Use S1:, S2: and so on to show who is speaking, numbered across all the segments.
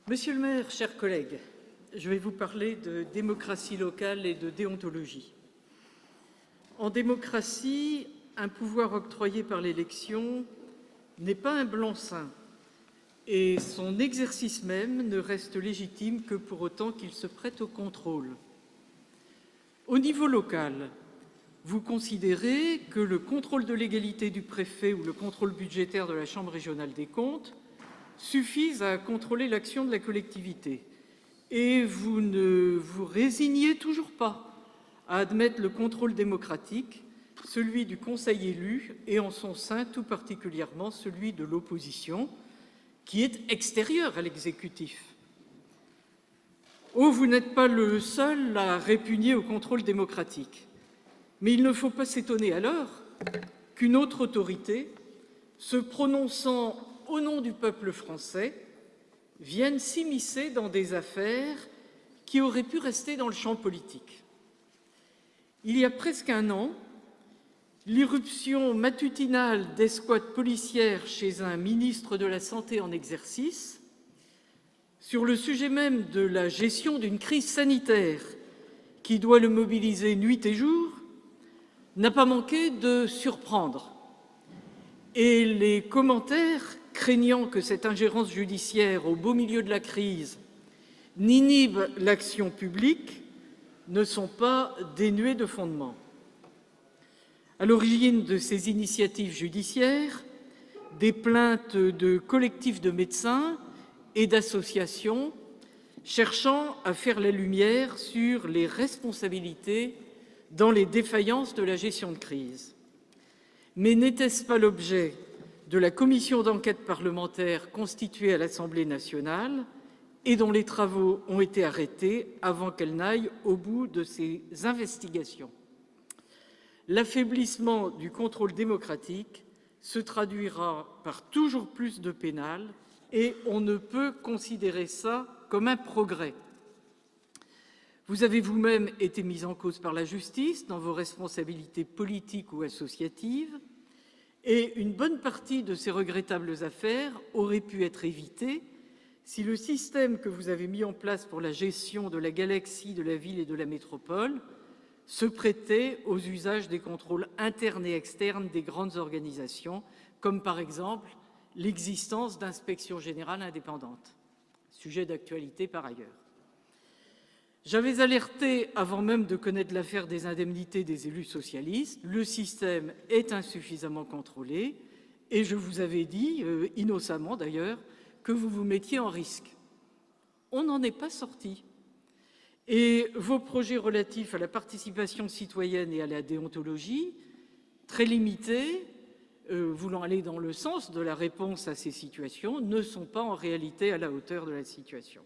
S1: Monsieur le maire, chers collègues, je vais vous parler de démocratie locale et de déontologie. En démocratie, un pouvoir octroyé par l'élection n'est pas un blanc-seing et son exercice même ne reste légitime que pour autant qu'il se prête au contrôle. Au niveau local, vous considérez que le contrôle de légalité du préfet ou le contrôle budgétaire de la Chambre régionale des comptes suffisent à contrôler l'action de la collectivité. Et vous ne vous résignez toujours pas à admettre le contrôle démocratique, celui du Conseil élu et en son sein tout particulièrement celui de l'opposition, qui est extérieur à l'exécutif. Oh, vous n'êtes pas le seul à répugner au contrôle démocratique. Mais il ne faut pas s'étonner alors qu'une autre autorité, se prononçant au nom du peuple français, vienne s'immiscer dans des affaires qui auraient pu rester dans le champ politique. Il y a presque un an, l'irruption matutinale d'escouades policières chez un ministre de la Santé en exercice, sur le sujet même de la gestion d'une crise sanitaire qui doit le mobiliser nuit et jour, n'a pas manqué de surprendre. Et les commentaires craignant que cette ingérence judiciaire au beau milieu de la crise n'inhibe l'action publique ne sont pas dénués de fondement. À l'origine de ces initiatives judiciaires, des plaintes de collectifs de médecins et d'associations cherchant à faire la lumière sur les responsabilités dans les défaillances de la gestion de crise. Mais n'était-ce pas l'objet de la commission d'enquête parlementaire constituée à l'Assemblée nationale et dont les travaux ont été arrêtés avant qu'elle n'aille au bout de ses investigations? L'affaiblissement du contrôle démocratique se traduira par toujours plus de pénal et on ne peut considérer ça comme un progrès. Vous avez vous-même été mis en cause par la justice dans vos responsabilités politiques ou associatives, et une bonne partie de ces regrettables affaires auraient pu être évitées si le système que vous avez mis en place pour la gestion de la galaxie, de la ville et de la métropole se prêtait aux usages des contrôles internes et externes des grandes organisations, comme par exemple l'existence d'inspections générales indépendantes, sujet d'actualité par ailleurs. J'avais alerté, avant même de connaître l'affaire des indemnités des élus socialistes, le système est insuffisamment contrôlé et je vous avais dit, innocemment d'ailleurs, que vous vous mettiez en risque. On n'en est pas sorti. Et vos projets relatifs à la participation citoyenne et à la déontologie, très limités, voulant aller dans le sens de la réponse à ces situations, ne sont pas en réalité à la hauteur de la situation.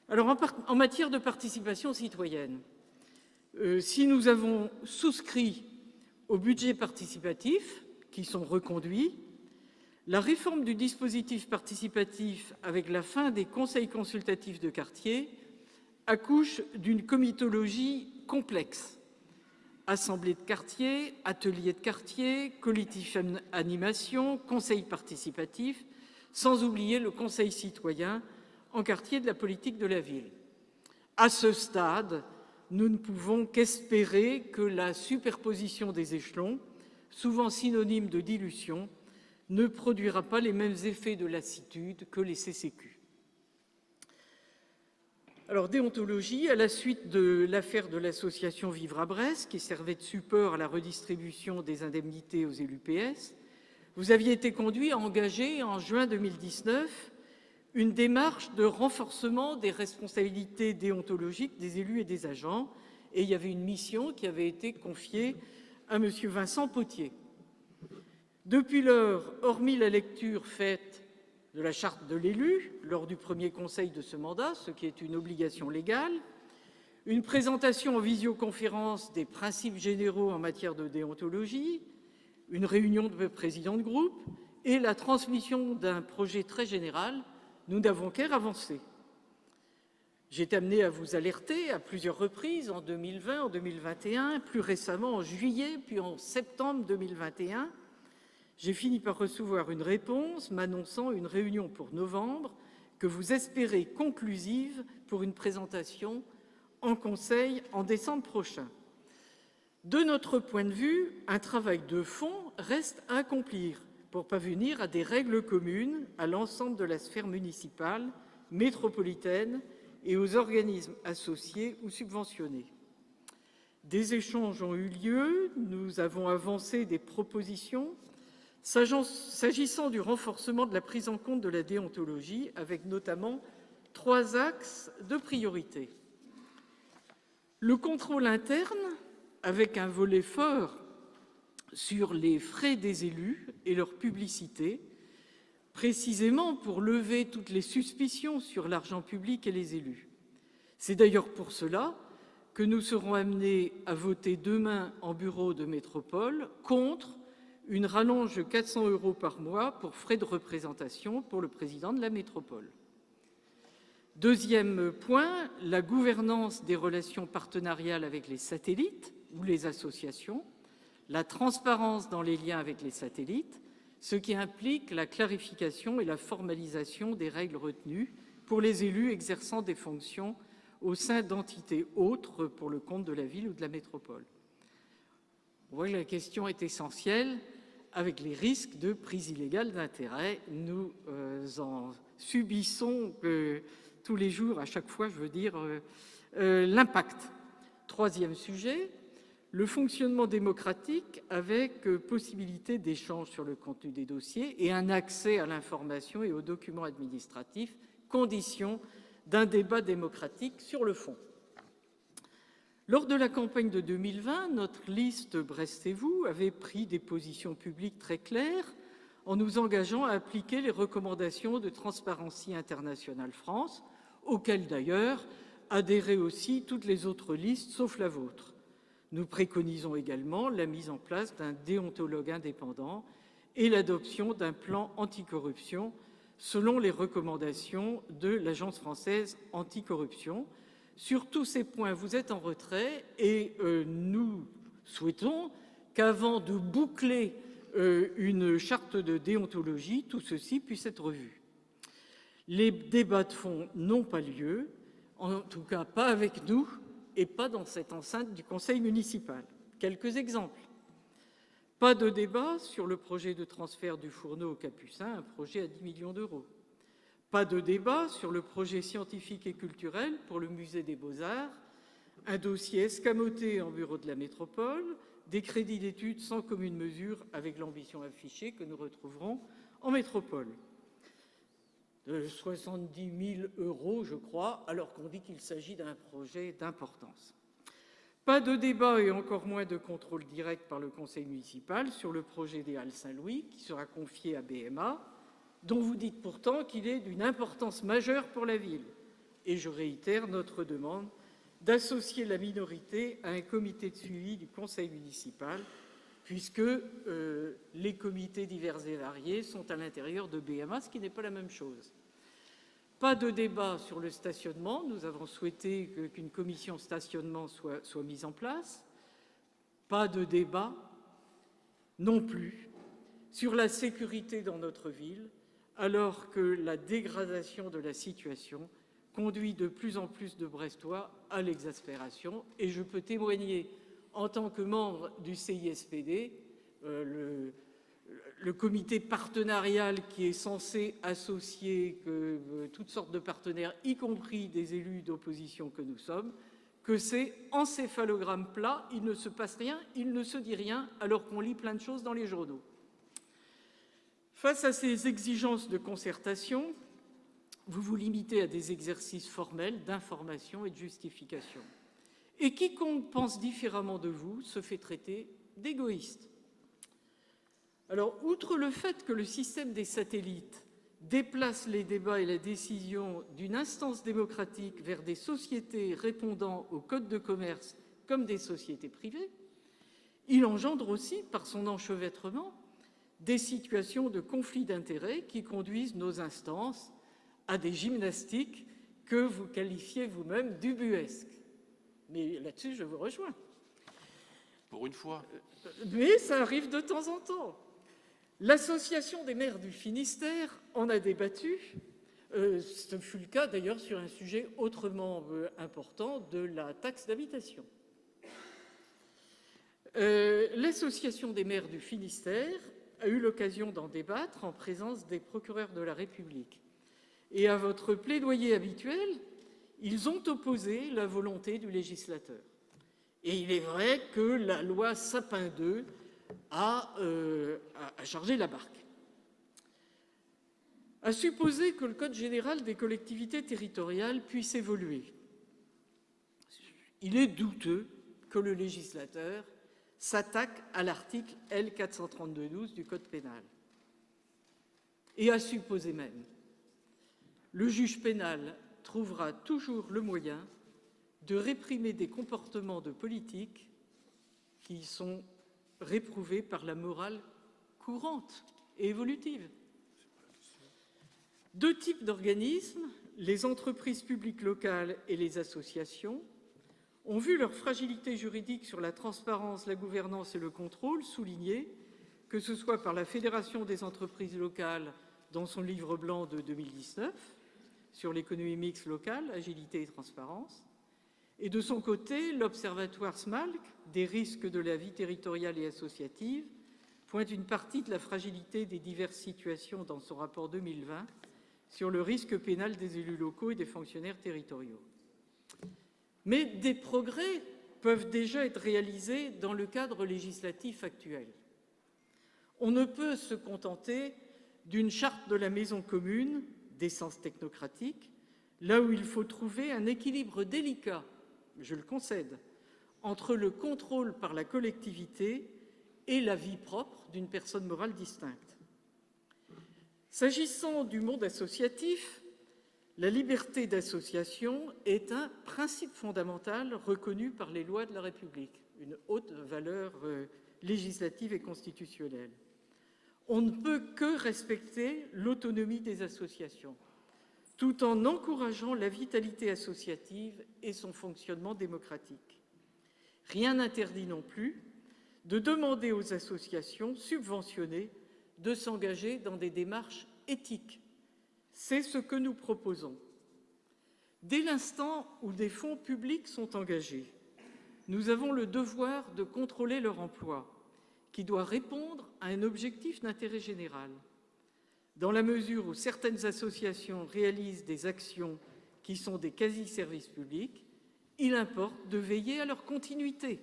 S1: Alors, en matière de participation citoyenne, si nous avons souscrit au budget participatif, qui sont reconduits, la réforme du dispositif participatif avec la fin des conseils consultatifs de quartier accouche d'une comitologie complexe. Assemblée de quartier, atelier de quartier, collectif animation, conseil participatif, sans oublier le conseil citoyen en quartier de la politique de la ville. À ce stade, nous ne pouvons qu'espérer que la superposition des échelons, souvent synonyme de dilution, ne produira pas les mêmes effets de lassitude que les CCQ. Alors, déontologie, à la suite de l'affaire de l'association Vivre à Brest, qui servait de support à la redistribution des indemnités aux élus PS, vous aviez été conduit à engager en juin 2019 une démarche de renforcement des responsabilités déontologiques des élus et des agents, et il y avait une mission qui avait été confiée à M. Vincent Potier. Depuis lors, hormis la lecture faite de la charte de l'élu lors du premier conseil de ce mandat, ce qui est une obligation légale, une présentation en visioconférence des principes généraux en matière de déontologie, une réunion de présidents de groupe et la transmission d'un projet très général, nous n'avons qu'à avancer. J'ai été amené à vous alerter à plusieurs reprises en 2020, en 2021, plus récemment en juillet, puis en septembre 2021. J'ai fini par recevoir une réponse m'annonçant une réunion pour novembre que vous espérez conclusive pour une présentation en Conseil en décembre prochain. De notre point de vue, un travail de fond reste à accomplir pour parvenir à des règles communes à l'ensemble de la sphère municipale, métropolitaine et aux organismes associés ou subventionnés. Des échanges ont eu lieu, nous avons avancé des propositions s'agissant du renforcement de la prise en compte de la déontologie, avec notamment 3 axes de priorité. Le contrôle interne, avec un volet fort sur les frais des élus et leur publicité, précisément pour lever toutes les suspicions sur l'argent public et les élus. C'est d'ailleurs pour cela que nous serons amenés à voter demain en bureau de métropole contre une rallonge de 400 € par mois pour frais de représentation pour le président de la métropole. Deuxième point, la gouvernance des relations partenariales avec les satellites ou les associations, la transparence dans les liens avec les satellites, ce qui implique la clarification et la formalisation des règles retenues pour les élus exerçant des fonctions au sein d'entités autres pour le compte de la ville ou de la métropole. On voit que la question est essentielle avec les risques de prise illégale d'intérêt. Nous en subissons tous les jours, à chaque fois, je veux dire, l'impact. Troisième sujet, le fonctionnement démocratique avec possibilité d'échange sur le contenu des dossiers et un accès à l'information et aux documents administratifs, condition d'un débat démocratique sur le fond. Lors de la campagne de 2020, notre liste Brest et vous avait pris des positions publiques très claires en nous engageant à appliquer les recommandations de Transparency International France, auxquelles d'ailleurs adhéraient aussi toutes les autres listes sauf la vôtre. Nous préconisons également la mise en place d'un déontologue indépendant et l'adoption d'un plan anticorruption selon les recommandations de l'Agence française anticorruption. Sur tous ces points, vous êtes en retrait et nous souhaitons qu'avant de boucler une charte de déontologie, tout ceci puisse être revu. Les débats de fond n'ont pas lieu, en tout cas pas avec nous et pas dans cette enceinte du conseil municipal. Quelques exemples. Pas de débat sur le projet de transfert du Fourneau au Capucin, un projet à 10 millions d'euros. Pas de débat sur le projet scientifique et culturel pour le musée des Beaux-Arts, un dossier escamoté en bureau de la métropole, des crédits d'études sans commune mesure avec l'ambition affichée que nous retrouverons en métropole. De 70 000 €, je crois, alors qu'on dit qu'il s'agit d'un projet d'importance. Pas de débat et encore moins de contrôle direct par le conseil municipal sur le projet des Halles Saint-Louis qui sera confié à BMA, dont vous dites pourtant qu'il est d'une importance majeure pour la ville. Et je réitère notre demande d'associer la minorité à un comité de suivi du conseil municipal, puisque les comités divers et variés sont à l'intérieur de BMA, ce qui n'est pas la même chose. Pas de débat sur le stationnement. Nous avons souhaité qu'une commission stationnement soit mise en place. Pas de débat non plus sur la sécurité dans notre ville, alors que la dégradation de la situation conduit de plus en plus de Brestois à l'exaspération. Et je peux témoigner, en tant que membre du CISPD, le comité partenarial qui est censé associer toutes sortes de partenaires, y compris des élus d'opposition que nous sommes, que c'est encéphalogramme plat, il ne se passe rien, il ne se dit rien, alors qu'on lit plein de choses dans les journaux. Face à ces exigences de concertation, vous vous limitez à des exercices formels d'information et de justification. Et quiconque pense différemment de vous se fait traiter d'égoïste. Alors, outre le fait que le système des satellites déplace les débats et la décision d'une instance démocratique vers des sociétés répondant au code de commerce comme des sociétés privées, il engendre aussi, par son enchevêtrement, des situations de conflit d'intérêts qui conduisent nos instances à des gymnastiques que vous qualifiez vous-même d'ubuesques. Mais là-dessus, je vous rejoins.
S2: Pour une fois.
S1: Mais ça arrive de temps en temps. L'Association des maires du Finistère en a débattu Ce fut le cas d'ailleurs sur un sujet autrement important de la taxe d'habitation. L'Association des maires du Finistère a eu l'occasion d'en débattre en présence des procureurs de la République. Et à votre plaidoyer habituel, ils ont opposé la volonté du législateur. Et il est vrai que la loi Sapin II a chargé la barque. À supposer que le Code général des collectivités territoriales puisse évoluer, il est douteux que le législateur s'attaque à l'article L. 432-12 du Code pénal. Et à supposer même, le juge pénal trouvera toujours le moyen de réprimer des comportements de politique qui sont réprouvés par la morale courante et évolutive. Deux types d'organismes, les entreprises publiques locales et les associations, ont vu leur fragilité juridique sur la transparence, la gouvernance et le contrôle soulignée, que ce soit par la Fédération des entreprises locales dans son livre blanc de 2019 sur l'économie mixte locale, agilité et transparence, et de son côté, l'Observatoire SMALC des risques de la vie territoriale et associative pointe une partie de la fragilité des diverses situations dans son rapport 2020 sur le risque pénal des élus locaux et des fonctionnaires territoriaux. Mais des progrès peuvent déjà être réalisés dans le cadre législatif actuel. On ne peut se contenter d'une charte de la maison commune d'essence technocratique, là où il faut trouver un équilibre délicat, je le concède, entre le contrôle par la collectivité et la vie propre d'une personne morale distincte. S'agissant du monde associatif, la liberté d'association est un principe fondamental reconnu par les lois de la République, une haute valeur législative et constitutionnelle. On ne peut que respecter l'autonomie des associations, tout en encourageant la vitalité associative et son fonctionnement démocratique. Rien n'interdit non plus de demander aux associations subventionnées de s'engager dans des démarches éthiques. C'est ce que nous proposons. Dès l'instant où des fonds publics sont engagés, nous avons le devoir de contrôler leur emploi, qui doit répondre à un objectif d'intérêt général. Dans la mesure où certaines associations réalisent des actions qui sont des quasi-services publics, il importe de veiller à leur continuité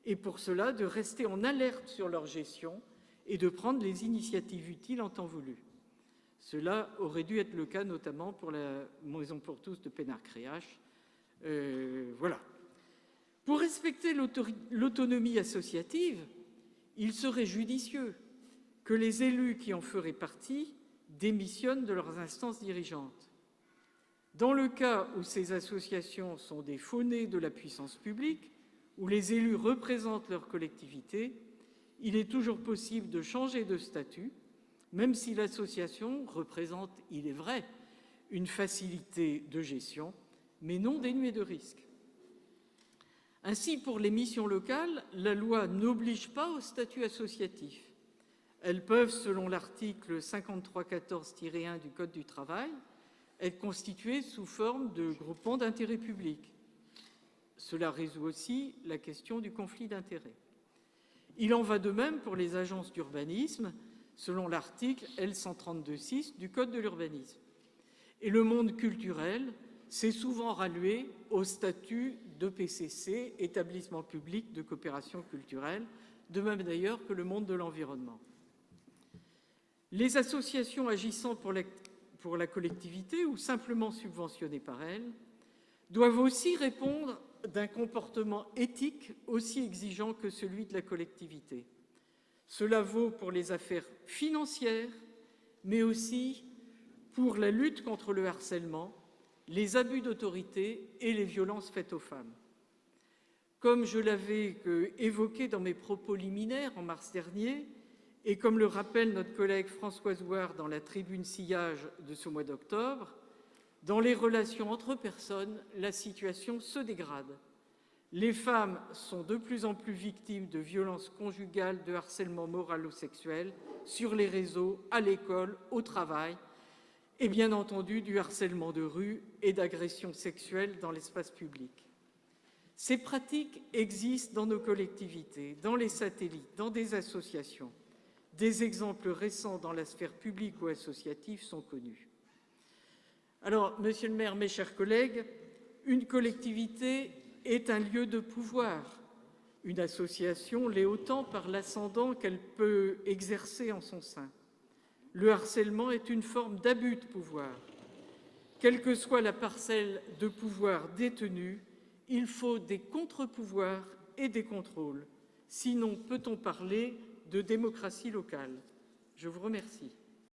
S1: et pour cela de rester en alerte sur leur gestion et de prendre les initiatives utiles en temps voulu. Cela aurait dû être le cas notamment pour la Maison pour tous de Pénard-Créache. Voilà. Pour respecter l'autonomie associative, il serait judicieux que les élus qui en feraient partie démissionnent de leurs instances dirigeantes. Dans le cas où ces associations sont des faux-nés de la puissance publique, où les élus représentent leur collectivité, il est toujours possible de changer de statut, même si l'association représente, il est vrai, une facilité de gestion, mais non dénuée de risques. Ainsi, pour les missions locales, la loi n'oblige pas au statut associatif. Elles peuvent, selon l'article 5314-1 du Code du travail, être constituées sous forme de groupements d'intérêt public. Cela résout aussi la question du conflit d'intérêts. Il en va de même pour les agences d'urbanisme, selon l'article L132-6 du Code de l'urbanisme. Et le monde culturel s'est souvent rallié au statut d'EPCC, établissement public de coopération culturelle, de même d'ailleurs que le monde de l'environnement. Les associations agissant pour la collectivité ou simplement subventionnées par elle doivent aussi répondre d'un comportement éthique aussi exigeant que celui de la collectivité. Cela vaut pour les affaires financières, mais aussi pour la lutte contre le harcèlement, les abus d'autorité et les violences faites aux femmes. Comme je l'avais évoqué dans mes propos liminaires en mars dernier, et comme le rappelle notre collègue Françoise Ouard dans la tribune Sillage de ce mois d'octobre, dans les relations entre personnes, la situation se dégrade. Les femmes sont de plus en plus victimes de violences conjugales, de harcèlement moral ou sexuel, sur les réseaux, à l'école, au travail. et bien entendu du harcèlement de rue et d'agressions sexuelles dans l'espace public. Ces pratiques existent dans nos collectivités, dans les satellites, dans des associations. Des exemples récents dans la sphère publique ou associative sont connus. Alors, Monsieur le maire, mes chers collègues, une collectivité est un lieu de pouvoir. Une association l'est autant par l'ascendant qu'elle peut exercer en son sein. Le harcèlement est une forme d'abus de pouvoir. Quelle que soit la parcelle de pouvoir détenue, il faut des contre-pouvoirs et des contrôles. Sinon, peut-on parler de démocratie locale? Je vous remercie.